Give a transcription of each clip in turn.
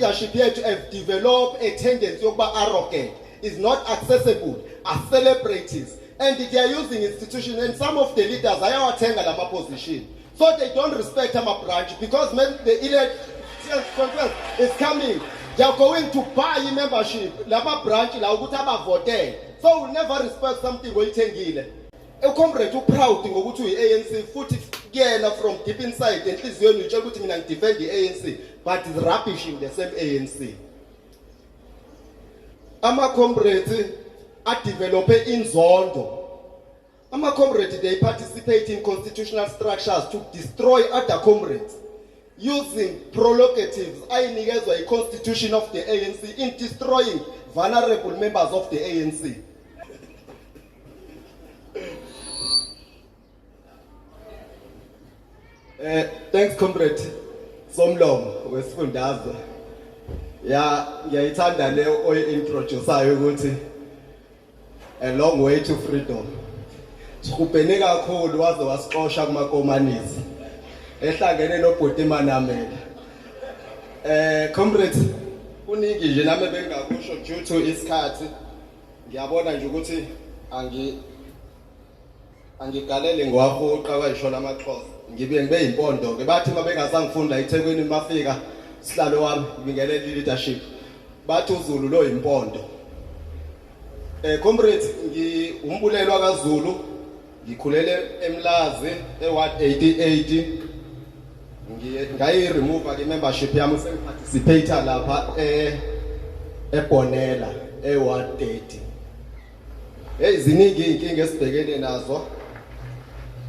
leadership yethu have developed a tendency yokuba arrogant, is not accessible, are celebrities, and they are using institutions, and some of the leaders ayawathenga lama position, so they don't respect our branch because when the election conference is coming, they are going to buy membership lama branch la ukuthi abavote, so we never respect something oyithengile. Comrade proud ngokuthi uyi-ANC futhi kuyena from deep inside enhliziyweni utshela ukuthi mina ngidefend i-ANC, but is rubbishing the same ANC. Ama-comrades adevelope inzondo. Ama-comrades, they participate in constitutional structures to destroy other comrades using prerogatives ayinikezwa i-constitution of the ANC in destroying vulnerable members of the ANC. Thanks, comrade Somlomo wesifundazwe. Ngiyayithanda le oyi-introduce-ayo ukuthi a long way to freedom. Sikhupene kakhulu waze wasixosha kumakomanisi ehlangene nobhuti Manamela. Comrades, kuningi nje nami bengakusho due to isikhathi. Ngiyabona nje ukuthi angigalele ngwafuqa kwayisho lamaXhosa. Ngibe impondo ke bathi mabengazangifunda eThekwini mafika sihlalo wami ngibingelela leadership. Bathi uZulu lo impondo. Comrades, ngiumbulelwa kaZulu, ngikhulele eMlazi eWard 88. Ngayi remove ke membership yami sengiparticipate lapha eBonela eWard 30. Ziningi inkinga esibhekene nazo.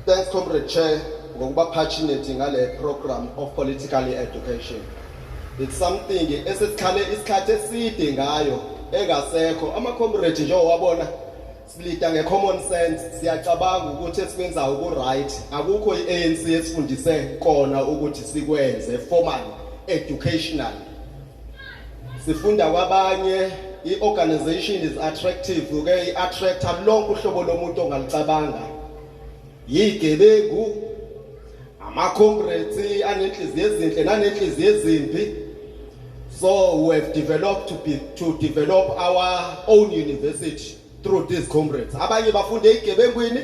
Thanks, Comrade Chair, ngokuba passionate ngale program of political education. It's something esesikhale isikhathi eside ngayo engasekho. Ama-comrades nje owabona silida nge-common sense, siyacabanga ukuthi esikwenzayo ku-right. Akukho i-ANC esifundise kona ukuthi sikwenze formal educational. Sifunda kwabanye, i-organization is attractive, okay, i-attracta lonke uhlobo lomuntu ongalicabanga. Yigebengu, ama-comrades anenhliziyo ezinhle nanenhliziyo ezimbi. So we have developed to develop our own university through these comrades. Abanye bafunda eGebengwini,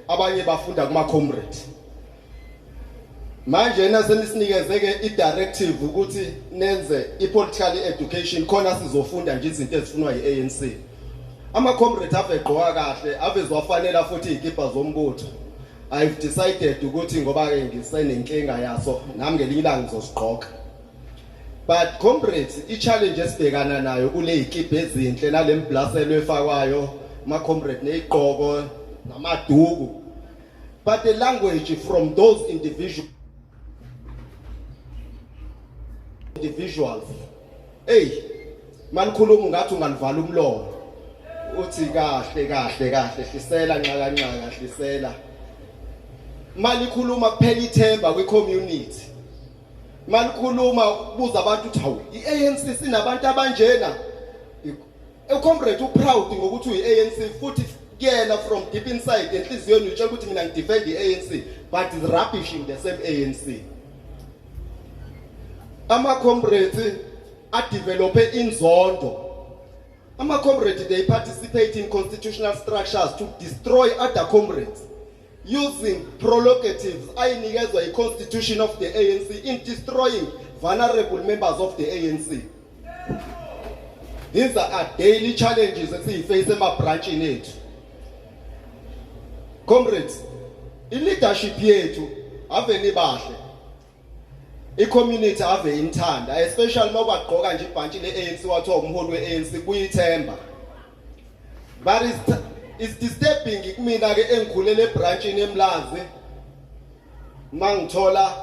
abanye bafunda kuma-comrades. Manje naseninikeze ke i-directive ukuthi nenze i-political education khona sizofunda nje izinto ezifunwa yi-ANC. Ama-comrades avegqoka kahle, avezwafanela futhi izikipa zombutho. I've decided ukuthi ngoba ke ngisenenkinga yaso nami ngelinye ilanga ngizosiqoqa. But comrades, i-challenge esibhekana nayo kule ikipa ezinhle nalemblaselo efakwayo, ma-comrades neziqoko namaduku. But the language from those individuals, manikhuluma ngathi ungalivala umlomo. Uthi kahle hlisela nqaka hlisela. Malikhuluma kuphela ithemba kwi-community. Malikhuluma kubuza abantu ukuthi hawu i-ANC sinabantu abanjena. Comrade proud ngokuthi uyi-ANC futhi kuyena from deep inside enhliziyweni utshela ukuthi mina ngidefend i-ANC, but is rubbishing the same ANC. Ama-comrades adevelope inzondo. Ama-comrades, they participate in constitutional structures to destroy other comrades using prerogatives ayinikezwa i-constitution of the ANC in destroying vulnerable members of the ANC. These are daily challenges esiyifface emabranchini ethu. Comrades, i-leadership yethu ave nibahle, i-community ave inthanda, especially mawugqoka nje ibhantshi le-ANC wathiwa umholi we-ANC kuyithemba. But it's disturbing kumina ke engikhulele ebranchini eMlazi mangithola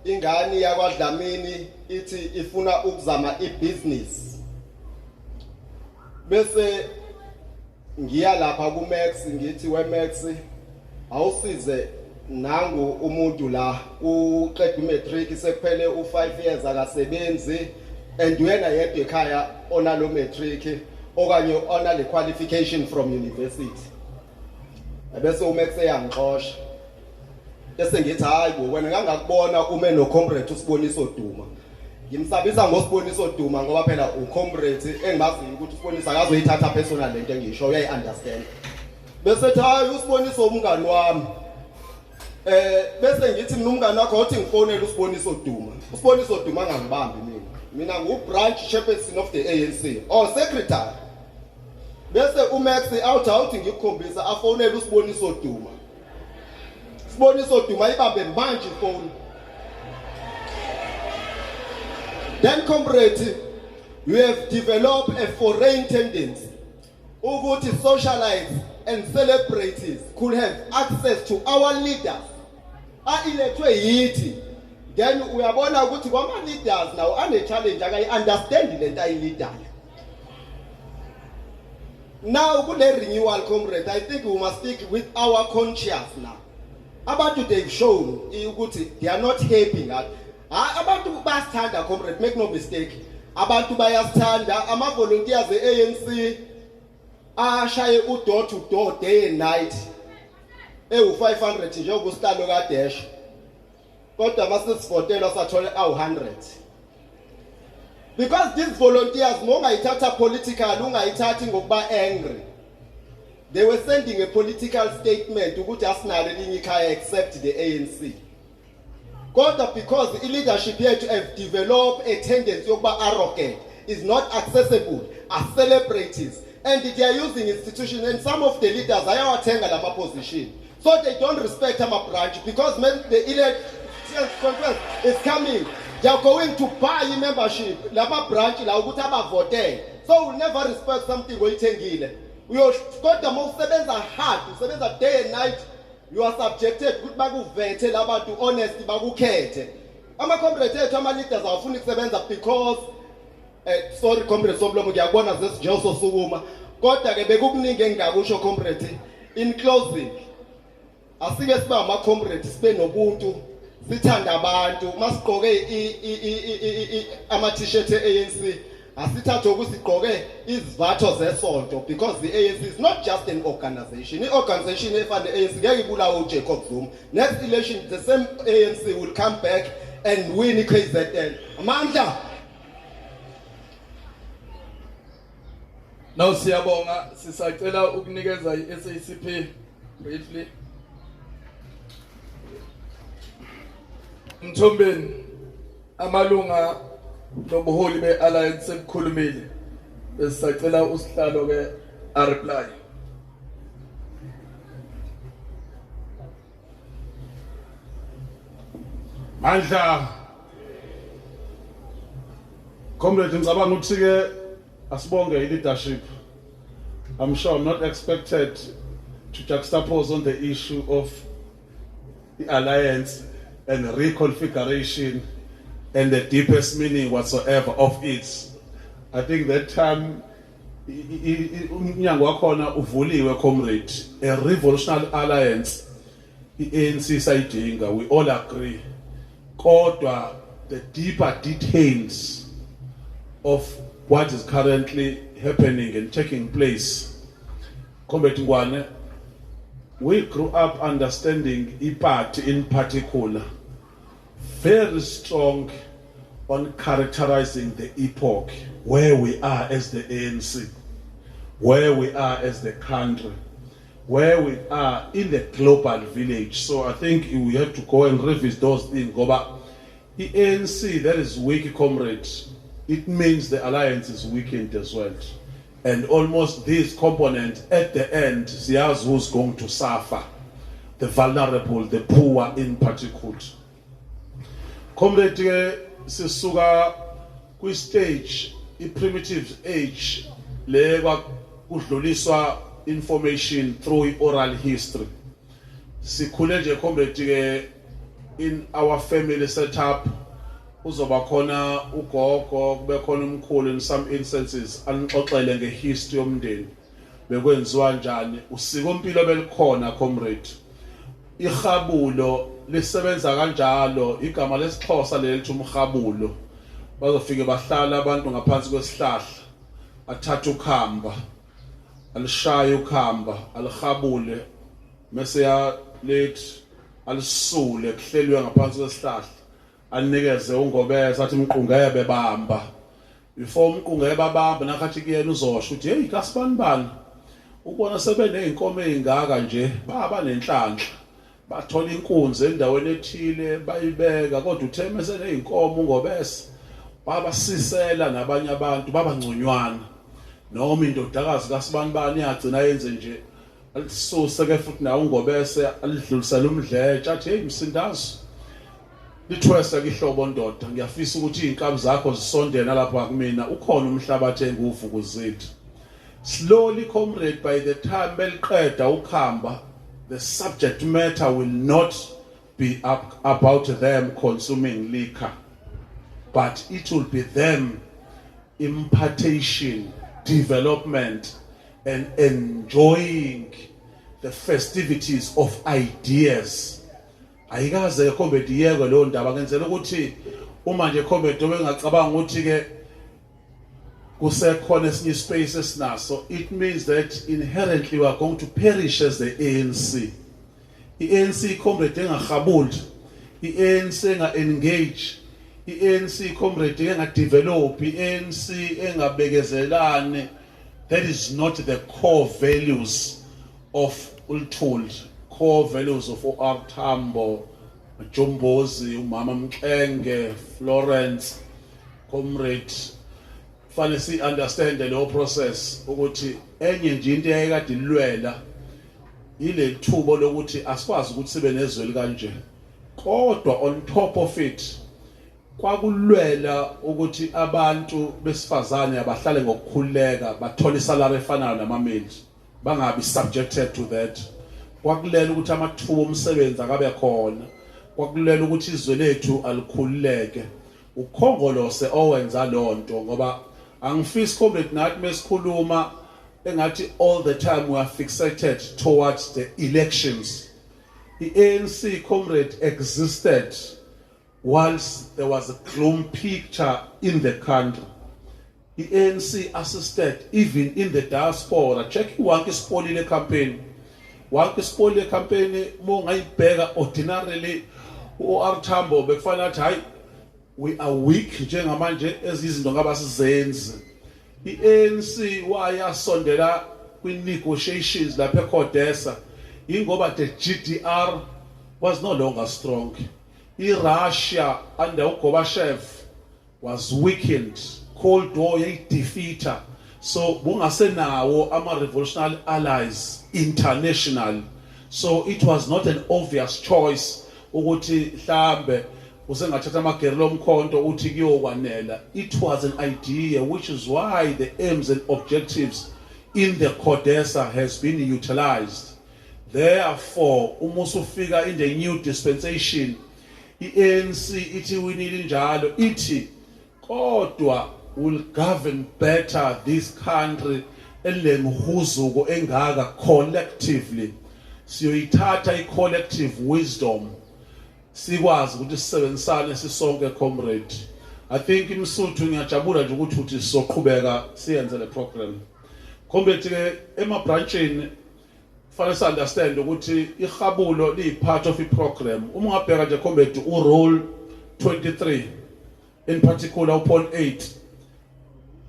ingane yakwaDlamini ithi ifuna ukuzama ibusiness. Bese ngiya lapha kuMax ngithi weMax awusize nangu umuntu la uqeda imatric sekuphele u5 years akasebenzi and uyena yedwa ekhaya onalo matric okanye onale qualification from university. Bese uMax eyangixosha. Bese ngithi hayi bo wena ngangakubona uma no comrade usibonisa oduma. ngimsabisa ngosiboniso Duma ngoba phela ucomrade engimaziyo ukuthi usibonisa akazoyithatha personal lento engisho uyayi understand bese hayi usiboniso umngani wami bese ngithi mina umngani wakho uthi ngifonele usiboniso Duma angangibambi mina ngu-branch chairperson of the ANC or secretary bese uMax out ngikukhombisa afonele usiboniso Duma ibambe manje ifone. Then comrade, you have developed a foreign tendency ukuthi socialites and celebrities could have access to our leaders elethwe yithi. Then uyabona ukuthi kwama leaders now ane-challenge akayi-understand lento ayi-leader. Now kule renewal comrade, I think we must stick with our conscience now. Abantu they've shown ukuthi they are not happy ngathi. Abantu bayasithanda comrade, make no mistake. Abantu bayasithanda ama-volunteers e-ANC ashaye door to door day and night. U500 nje ukusitalo kaDash. Kodwa masisivotela sathole 100. Because these volunteers ungayithatha political ungayithathi ngokuba angry. They were sending a political statement ukuthi asinalo elinye ikhaya except the ANC. Kodwa because the leadership here to have developed a tendency yokuba arrogant, is not accessible as celebrities, and they are using institutions, and some of the leaders ayawathenga lama position, so they don't respect our branch because when the election conference is coming, they are going to buy membership lama branch la ukuthi abavote, so we'll never respect something oyithengile. Kodwa mawusebenza hard, usebenza day and night, you are subjected ukuthi bakuvethe labantu honest bakukhethe. Ama-comrades ethu ama-leaders awafuni ukusebenza because sorry comrade Somlomo ngiyakubona nje usosukuma kodwa ke bekukuningi engingakusho comrade. In closing, asike sibe ama-comrades sibe nobuntu, sithanda abantu, masigqoke ama-t-shirt e-ANC asithathe ukusigqoke izvatho zesonto, because the ANC is not just an organization. I-organization efana ne-ANC ngeke ibulawe uJacob Zuma. Next election the same ANC will come back and win i-KZN. Amandla. Now siyabonga, sisacela ukunikeza i-SACP briefly. Mthombeni amalunga nobuholi be-alliance sekukhulumile, besisacela usihlalo ke reply. Mandla comrade, ngicabanga ukuthi ke asibonge i-leadership. I'm sure I'm not expected to juxtapose on the issue of the alliance and reconfiguration and the deepest meaning whatsoever of it. I think that time umnyango wakhona uvuliwe comrade. A revolutionary alliance i-ANC sayidinga, we all agree. Kodwa the deeper details of what is currently happening and taking place, comrade Ngwane, we grew up understanding i-party in particular very strong on characterizing the epoch, where we are as the ANC, where we are as the country, where we are in the global village. So I think we have to go and revisit those things. The ANC that is weak, comrades, it means the alliance is weakened as well. And almost this component at the end, here's who's going to suffer. The vulnerable, the poor in particular. Comrade, sisuka kwi-stage, i-primitive age, le kudluliswa information through oral history. Sikhule nje comrade in our family setup, uzoba khona ugogo, kube khona umkhulu in some instances anixoxele ngehistory yomndeni. Bekwenziwa njani, usikompilo belikhona comrade. Ikhabulo lisebenza kanjalo, igama lesixhosa lelithi umkhabulo. Bazofike bahlala abantu ngaphansi kwesihlahla, athatha ukhamba, alishaya ukhamba, alikhabule, mase ya lethi alisule kuhlelwe ngaphansi kwesihlahla, anikeze uNgobese athi Mqungebe bamba before Mqungebe babamba nakathi kuyena uzosho uthi hey kasibani ubona sebeneyinkomo ezingaka nje baba nenhlanhla bathola inkunzi endaweni ethile bayibeka kodwa uthe mase neyinkomo uNgobese babasisela nabanye abantu babangconywana noma indodakazi kaSibanibani yagcina yenze nje alisuse ke futhi nawo uNgobese alidlulisela umdletshe athi hey msindazo lithwesa kihlobo ndoda ngiyafisa ukuthi izinkabi zakho zisondela lapha kumina ukhona umhlabathi enguvukuzithi slowly comrade by the time beliqeda ukhamba the subject matter will not be about them consuming liquor but it will be them impartation development and enjoying the festivities of ideas ayikaze comedy yeke lo ndaba ngenzela ukuthi uma nje comedy obengacabanga ukuthi ke kusekhona esinye space esinaso it means that inherently we are going to perish as the ANC iANC comrade engagabuli iANC enga-engage iANC comrade enga-develop iANC engabekezelane that is not the core values of Ultold core values of OR Tambo Jombozi umama Mkenge Florence comrade fanele si understand the law process ukuthi enye nje into eyayikade ilwela ile thubo lokuthi asikwazi ukuthi sibe nezweli kanje kodwa on top of it kwakulwela ukuthi abantu besifazane abahlale ngokukhuleka bathola isalary efanayo namameli bangabi subjected to that kwakulela ukuthi amathuba omsebenzi akabe khona kwakulela ukuthi izwe lethu alikhululeke ukhongolose owenza lonto ngoba angifisi comrade nathi mesikhuluma engathi all the time we are fixated towards the elections the ANC comrade existed once there was a gloom picture in the country the ANC assisted even in the diaspora check wonke isipolile campaign mongayibheka ordinarily uR Tambo bekufanele athi hayi we are weak njengamanje ezizinto ngabasizenzi iANC wayasondela kwi-negotiations lapha eCodesa ingoba the GDR was no longer strong iRussia under uGorbachev was weakened Cold War yayidefeater so bungasenawo ama-revolutionary allies international so it was not an obvious choice ukuthi mhlambe usengathatha amagerilo omkhonto uthi kuyokwanela it was an idea which is why the aims and objectives in the Codesa has been utilized therefore umusufika in the new dispensation iANC ithi winile njalo ithi kodwa will govern better this country elemhuzuko engaka collectively siyoyithatha i-collective wisdom sikwazi ukuthi sisebenzisane sisonke comrade I think imsuthu ngiyajabula nje ukuthi uthi sizoqhubeka siyenze le program comrade ke ema branchini fanele si understand ukuthi ihabulo li part of i-program uma ungabheka nje comrade u-role 23 in particular upon 8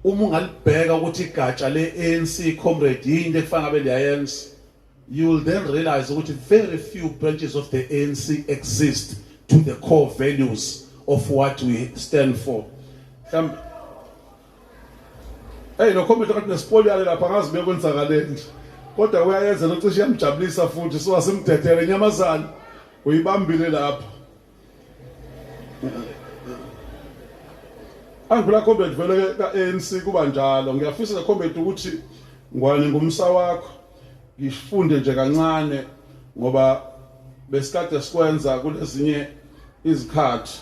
uma ungalibheka ukuthi igatsha le-ANC comrade yini ekufanele ngabe liyayenza you will then realize that very few branches of the ANC exist to the core values of what we stand for. Hey, no comment on the spoiler la pangazi bekwenzakaleni. Kodwa uyayenza nocishe yamjabulisa futhi so asimdedele nyamazana uyibambile lapha. Angibula comment vele ka ANC kuba njalo ngiyafisa comment ukuthi ngwane ngumsa wakho ngifunde nje kancane ngoba besikade sikwenza kulezinye izikhathi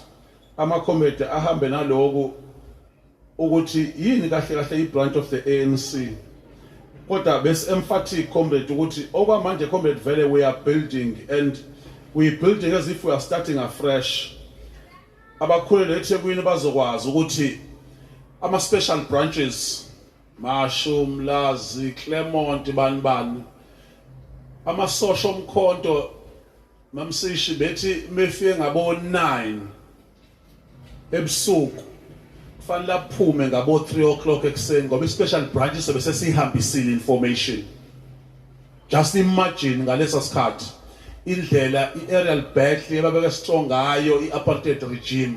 ama committee ahambe naloku ukuthi yini kahle kahle i-branch of the ANC kodwa bes emphatic comrade ukuthi okwamanje comrade vele we are building and we building as if we are starting afresh abakhulele eThekwini bazokwazi ukuthi ama special branches Mashu Mlazi Clermont banibani amasosha omkhonto mamsishi bethi mefike ngabo 9 ebusuku kufanele aphume ngabo 3 o'clock ekseni ngoba special branches sobe sesihambisile information. Just imagine ngalesa sikhathi indlela i-aerial battle yababeka strong ngayo i-apartheid regime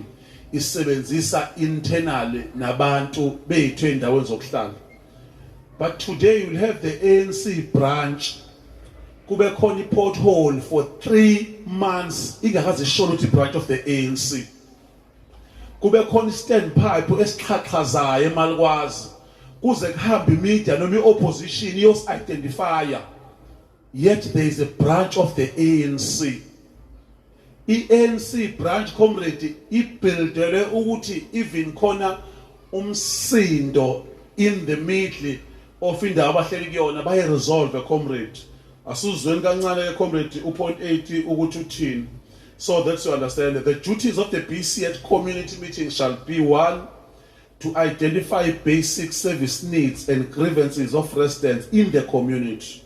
isebenzisa internally nabantu beyithu endaweni zokuhlala. But today you will have the ANC branch kube khona i-pothole for 3 months ingakaze shona ukuthi branch of the ANC. Kube khona i-standpipe esiqhaqhazayo emalukwazi kuze kuhambe imedia noma i-opposition iyos-identifier. Yet there is a branch of the ANC. ANC branch comrade ibuildele ukuthi even khona umsindo in the middle of indawo abahleli kuyona baye resolve comrade. Asuzweni kancane ke comrade upoint 80 ukuthi uthini. So that's you understand that the duties of the BC at community meeting shall be 1 to identify basic service needs and grievances of residents in the community.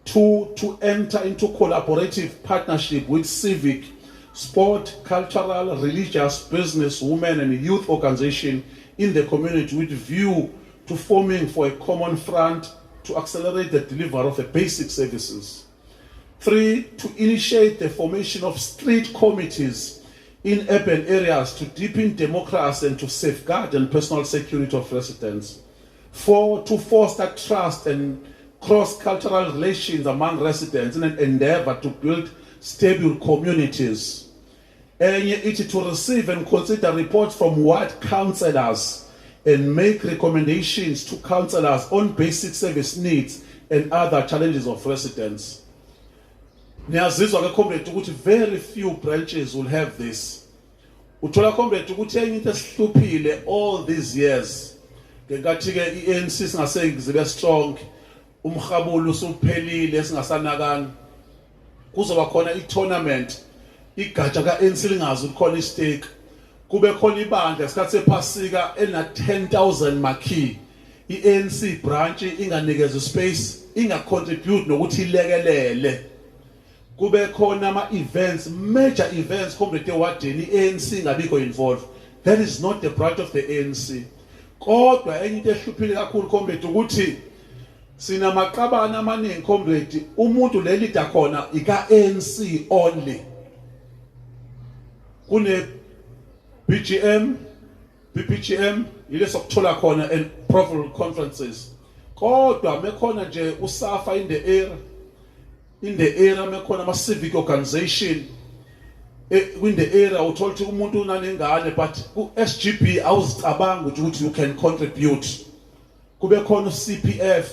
2, to enter into collaborative partnership with civic, sport, cultural, religious, business, women and youth organization in the community with view to forming for a common front to accelerate the delivery of the basic services. 3, to initiate the formation of street committees in urban areas to deepen democracy and to safeguard and personal security of residents. 4, to foster trust and cross-cultural relations among residents in an endeavor to build stable communities. To receive and consider reports from ward councillors and make recommendations to councillors on basic service needs and other challenges of residents. Niyazizwa ke comrade ukuthi very few branches will have this. Uthola comrade ukuthi enye into esihluphile all these years ngenkathi ke iANC singasezibe strong umkhabulo usuphelile singasanakani kuzoba khona i-tournament igatsha ka-ANC lingazi ukukhona i-stake kube khona ibandla isikhathi sephasika elina 10,000 marquee i-ANC branch inganikeza space ingacontribute nokuthi ilekelele kube khona ama-events major events comrade ewadini i-ANC ingabikho involved. That is not the branch of the ANC. Kodwa enye into ehluphile kakhulu comrade ukuthi sinamaqabana amaningi comrade umuntu le leader khona ika-ANC only. Kune BGM, BPGM ile sokuthola khona and profile conferences. Kodwa mekhona nje usafa in the area mekhona ama civic organization in the area uthola ukuthi umuntu unanengane but ku SGB awuzicabanga ukuthi you can contribute. Kube khona CPF.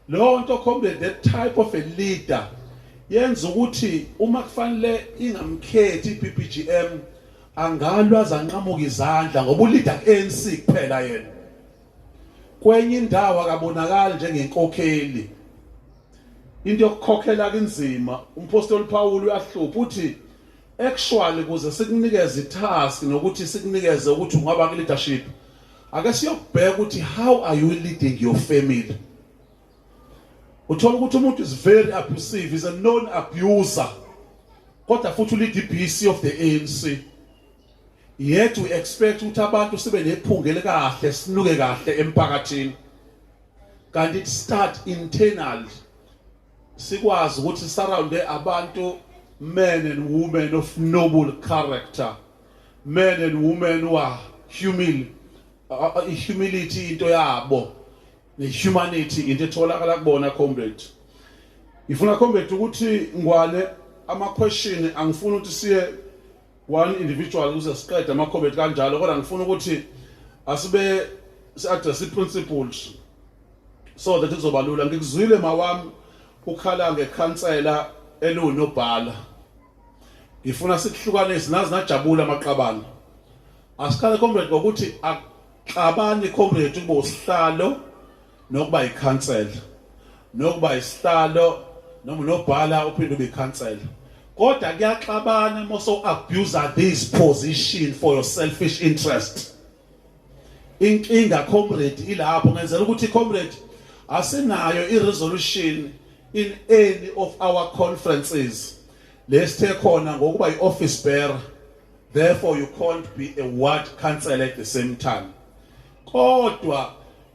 Lonto comrade that type of a leader yenza ukuthi uma kufanele ingamkhethi iBPGM angalwa zanqamuka izandla ngoba uleader ANC kuphela yena. Kwenye indawo akabonakala njengenkokheli. Into yokukhokhela kunzima. Umpostoli Paul uyahlupha uthi actually kuze sikunikeze itask nokuthi sikunikeze ukuthi ungaba ku leadership ake siyobheka ukuthi how are you leading your family. Uthola ukuthi umuntu is very abusive, is a known abuser. Kodwa futhi ulead iBC of the ANC. Yet we expect ukuthi abantu sibe nephungele kahle sinuke kahle emphakathini. Kanti it start internal. Sikwazi ukuthi surround abantu men and women of noble character. Men and women who are humility into yabo. The humanity into tholakala kubona comrade. Ifuna comrade ukuthi ngwane ama question angifuna ukuthi siye one individual uze siqede ama comment kanjalo kodwa ngifuna ukuthi asibe address principles so that izobalula. Ngikuzwile mawami ukhala ngekhansela elunobhala. Ngifuna sikuhlukanise nazi najabula amaqabana. Asikhale comrade ngokuthi axabani comrade kube usihlalo nokuba ikhansela nokuba isihlalo noma unobhala uphinde ube ikhansela. Kodwa kuyaxabana moso abuse this position for your selfish interest. Inkinga comrade ilapho ngenzela ukuthi comrade asinayo i-resolution in any of our conferences. Let's take khona ngokuba i-office bearer therefore you can't be a ward councillor at the same time. Kodwa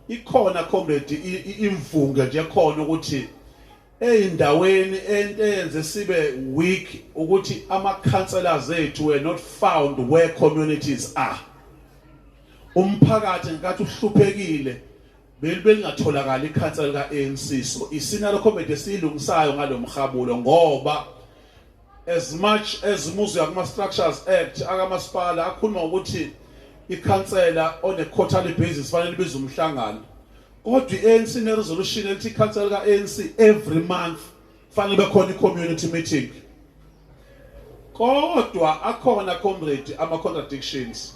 ikhona comrade imvunge nje khona ukuthi eindaweni entenze sibe weak ukuthi ama councillors ethu were not found where communities are. Umphakathi ngathi uhluphekile belingatholakala ikhansela kaANC, so isinalo committee silungisayo ngalomkhabulo ngoba as much as Muzi Yakuma Structures Act akamasipala akhuluma ukuthi ikhansela on a quarterly basis fanele libize umhlangano, kodwa iANC ne resolution ethi ikhansela kaANC every month fanele bekhona i-community meeting. Kodwa akhona comrade ama contradictions.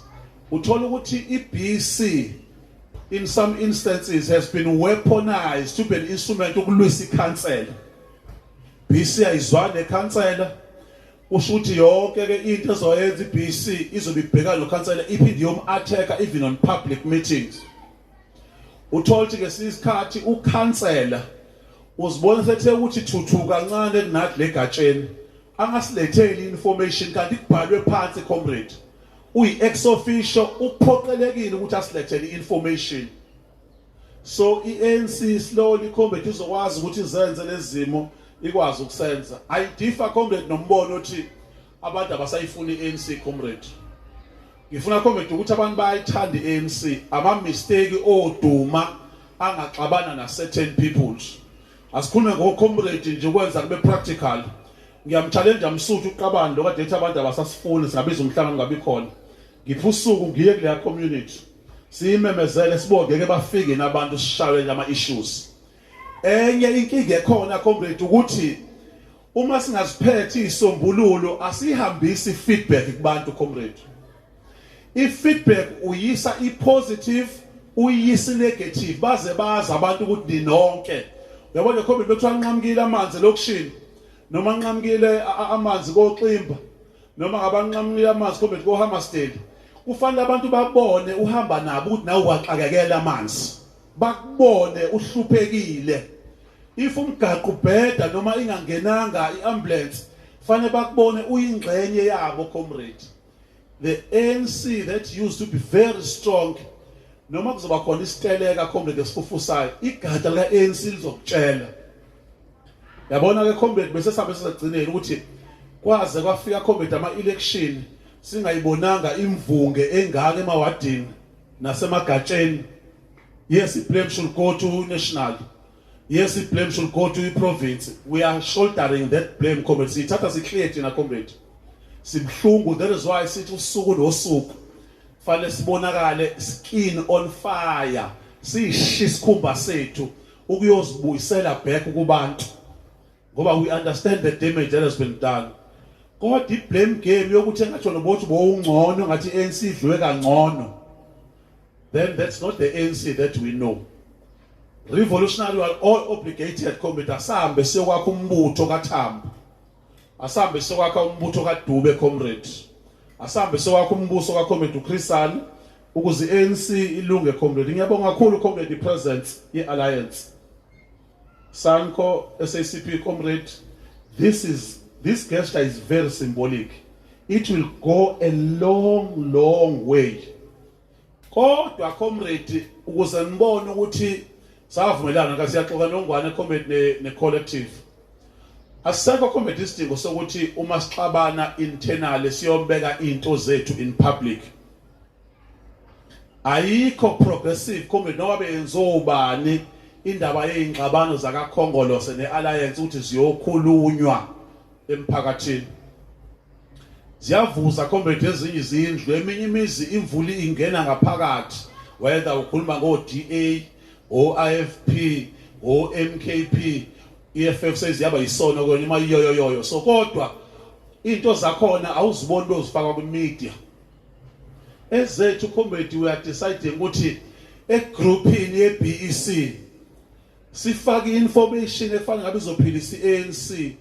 Uthola ukuthi iBC in some instances has been weaponized to be an instrument ukulwisa ikhansela. BC ayizwana nekhansela, usho ukuthi yonke ke into ezoyenza iBC izobe ibhekana nokhansela iphinde yom-attack even on public meetings. Uthola ukuthi ngesikhathi ukhansela uzibona sethe ukuthi thuthu kancane kunathi legatsheni angasiletheli information kanti kubhalwe phansi comrade uyi-ex officio uphoqelekile ukuthi asilethele information. So iANC slowly comrade izokwazi ukuthi izenze lezimo ikwazi ukusenza. Ayidifa comrade nombono othi abantu abasayifuna iANC comrade. Ngifuna comrade ukuthi abantu bayithanda iANC, ama mistake oduma angaxabana na certain peoples. Asikhulume ngo comrade nje ukwenza kube practical. Ngiyamchallenge amsuthu uqabani lo kade ethi abantu abasasifuni singabiza umhlangano ngabi khona. Ngipha usuku ngiye kule community siyimemezele sibonke ke bafike nabantu sishawe ama issues. Enye inkinga ekhona comrade ukuthi uma singaziphethe isombululo asihambisi feedback kubantu comrade. I-feedback uyisa i-positive uyisa i-negative baze baza abantu ukuthi ninonke. Uyabona comrade bekuthiwa nqamukile amanzi lokushini noma nqamukile amanzi koXimba noma ngabanqamukile amanzi comrade koHammersdale, kufanele abantu babone uhamba nabo ukuthi nawe waxakekela amanzi, bakubone uhluphekile. If umgaqo ubheda noma ingangenanga iambulance fanele bakubone uyingxenye yabo comrade. The ANC that used to be very strong, noma kuzoba khona isiteleka comrade esifufusayo igada likaANC lizokutshela. Yabona ke comrade bese sabe sesagcinela ukuthi kwaze kwafika comrade ama election singayibonanga imvunge engaka emawadini nasemagatsheni. Yes, blame should go to national. Yes, blame should go to the province. We are shouldering that blame comrade. Sithatha siklethi na comrade. Sibhlungu, that is why sithi usuku nosuku fanele sibonakale skin on fire. Sishiya isikhumba sethu ukuyozibuyisela back kubantu. Ngoba we understand the damage that has been done. God the blame game yokuthi engathi nobothi bowungcono ngathi ANC idliwe kangcono. Then that's not the ANC that we know. Revolutionary were all obligated comrade asambe sekwakho umbutho kaThambo. Asambe sekwakho umbutho kaDube comrade. Asambe sekwakho umbuso kaComrade uChrisani ukuze ANC ilunge comrade. Ngiyabonga kakhulu comrade the presence ye-alliance. Sanko SACP comrade, this gesture is very symbolic. It will go a long way. Kodwa comrade ukuze ngibone ukuthi savumelana ngasiyaxoxa nongwane comrade ne collective. Asekho comrade isidingo sokuthi uma sixabana internal siyombeka into zethu in public. Ayikho progressive comrade noma benzobani indaba yeingxabano zakaKhongolose nealliance ukuthi ziyokhulunywa emphakathini. Ziyavuza comrade ezinye izindlu, eminye imizi imvuli ingena ngaphakathi, whether ukhuluma ngo-DA o-IFP o-MKP, EFF seziyaba yisona kwenye ima yoyoyoyo. So kodwa into zakhona awuziboni bezifaka kwi-media. Ezethu comrade we are deciding ukuthi egroupini ye-BEC sifake information efana ngabe izophilisa iANC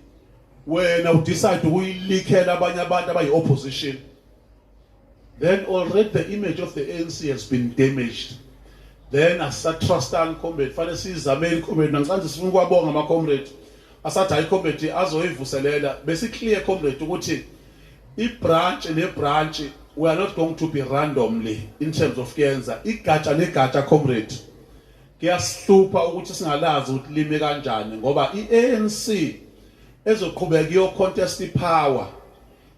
wena udecide ukuyileakela abanye abantu abayi-opposition, then already the image of the ANC has been damaged. Then asatrustani comrade fanele sizameni comrade nangisanze sifuna ukwabonga ama comrade asathi hayi comrade azoyivuselela bese clear comrade ukuthi I-branch ne-branch, we are not going to be randomly in terms of kuyenza. Igatsha negatsha comrade. Kuyasihlupha ukuthi singalazi ukuthi lime kanjani ngoba i-ANC ezoqhubeka iyo contest power.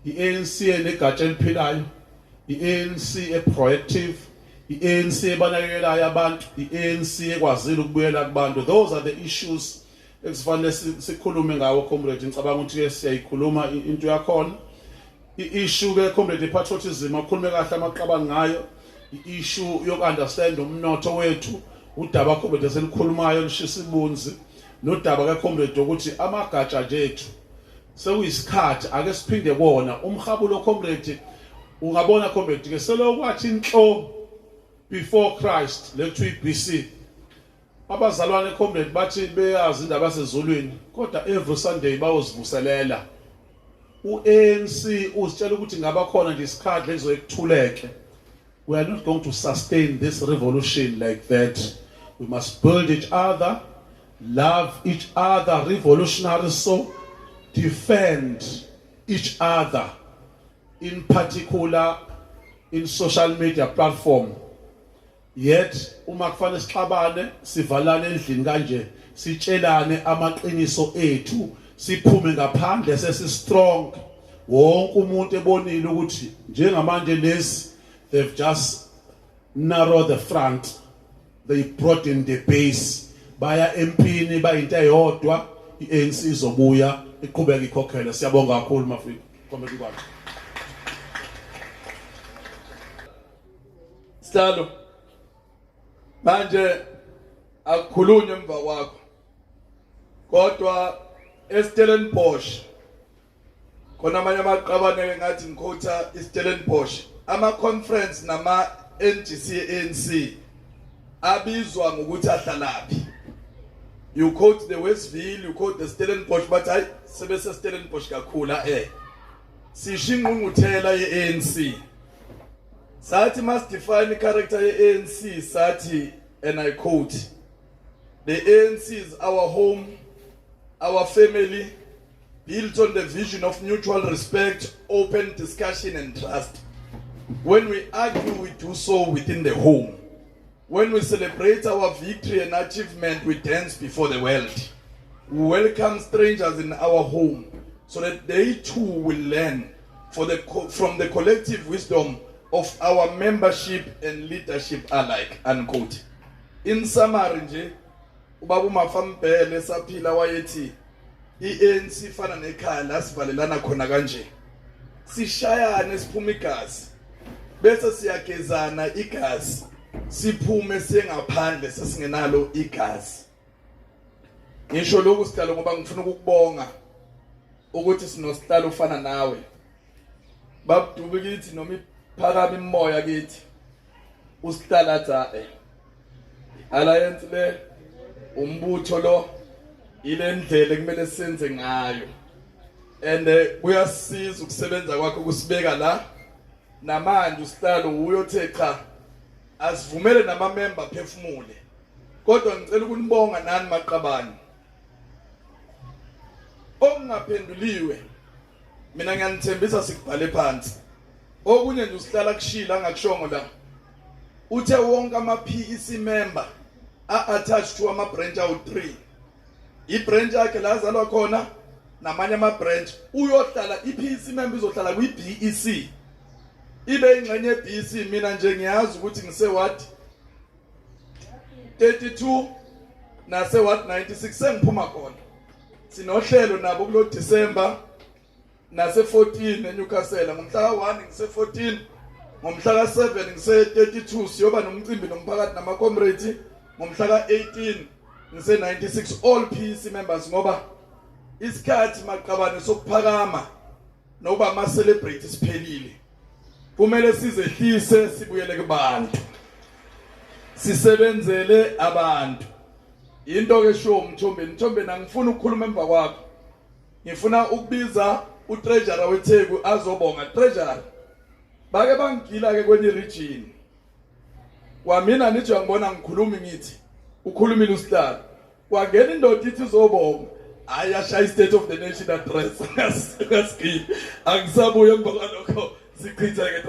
I-ANC enegatsha eliphilayo, i-ANC proactive, i-ANC ebanakekelayo abantu, i-ANC ekwazile ukubuyela kubantu. Those are the issues ekufanele sikhulume ngawo comrade. Ngicabanga ukuthi ke siyayikhuluma into yakhona. I-issue ke comrade patriotism akhulume kahle amaqabani ngayo. I-issue yoku-understand umnotho wethu, udaba comrade eselikhulumayo lishisa ibunzi, nodaba ke comrade ukuthi amagatsha nje ethu sekuyisikhathi ake siphinde kuona umhabulo comrade. Ungabona comrade ke selokwathi inhlo before Christ lethu BC. Abazalwane comrade bathi beyazi indaba sezulwini kodwa every Sunday bayozivuselela. U-ANC usitshela ukuthi ngaba khona nje isikhathi lezokuthuleke. We are not going to sustain this revolution like that. We must build each other, love each other, revolutionary so defend each other, in particular in social media platform. Yet uma kufanele sixabane sivalane endlini kanje sitshelane amaqiniso ethu siphume ngaphandle sesi strong. Wonke umuntu ebonile ukuthi njengamanje lesi they've just narrowed the front, they brought in the base, baya empini bayinto eyodwa. I-ANC izobuya iqhubeka ikhokhela. Siyabonga kakhulu mafika komiti kwakhe. Sihlalo manje akukhulunywe emva kwakho kodwa eStellenbosch khona amanye amaqabane ngathi ngikhotha iStellenbosch ama conference nama NGC ANC abizwa ngokuthi ahlalapi. You quote the Westville, you quote the Stellenbosch, but I sebese Stellenbosch kakhula sishinqunguthela ye-ANC sathi must define character ye-ANC sathi, and I quote, the ANC is our home, our family, built on the vision of mutual respect, open discussion and trust. When we argue, we do so within the home. When we celebrate our victory and achievement, we dance before the world. We welcome strangers in our home so that they too will learn from the collective wisdom of our membership and leadership alike, unquote. In summary nje, ubaba uMafambele saphila wayethi, i-ANC fana nekhaya la sivalelana khona kanje. Sishayane siphuma igazi, bese siyagezana igazi. Siphume sengaphandle sesingenalo igazi. Ngisho lokhu sihlalo ngoba ngifuna ukukubonga ukuthi sinosihlalo ufana nawe. Babudubi kithi noma iphakama imoya kithi. Usihlala tsae. Alliance le umbutho lo ile ndlela kumele senze ngayo. And kuyasiza ukusebenza kwakho kusibeka la namanje usihlalo uyothe cha asivumele nama-member phefumule. Kodwa ngicela ukunibonga nani maqabane. Okungaphenduliwe mina ngiyanithembisa sikubhale phansi. Okunye nje usihlala kushila ngakushongo la. Uthe wonke ama-PEC member a-attached to ama-branch awu-3. I-branch yakhe la azalwa khona namanye ama-branch uyohlala i-PEC member izohlala kwi-BEC. Ibe ingxenye ye-BC mina nje ngiyazi ukuthi ngise what 32 nase what 96 sengiphuma khona. Sinohlelo nabo kulo December nase 14 eNewcastle ngomhla ka1 ngise 14 ngomhla ka7 ngise 32 siyoba nomcimbi nomphakathi nama comrades ngomhla ka18 ngise 96 all PEC members ngoba isikhathi maqabane sokuphakama noba ama celebrate siphelile. Kumele sizehlise sibuyele kubantu. Sisebenzele abantu. Into ke show Mthombe nangifuna ukukhuluma emva kwakho. Ngifuna ukubiza uTreasurer weTheku azobonga Treasurer. Bake bangigila ke kwenye region. Kwamina nithi uyangibona ngikhuluma ngithi ukhulumile usihlalo. Kwangena indoda ithi uzobonga. ayashaya state of the nation address. Ngasiki. Angisabuye emva kwalokho sichitha ke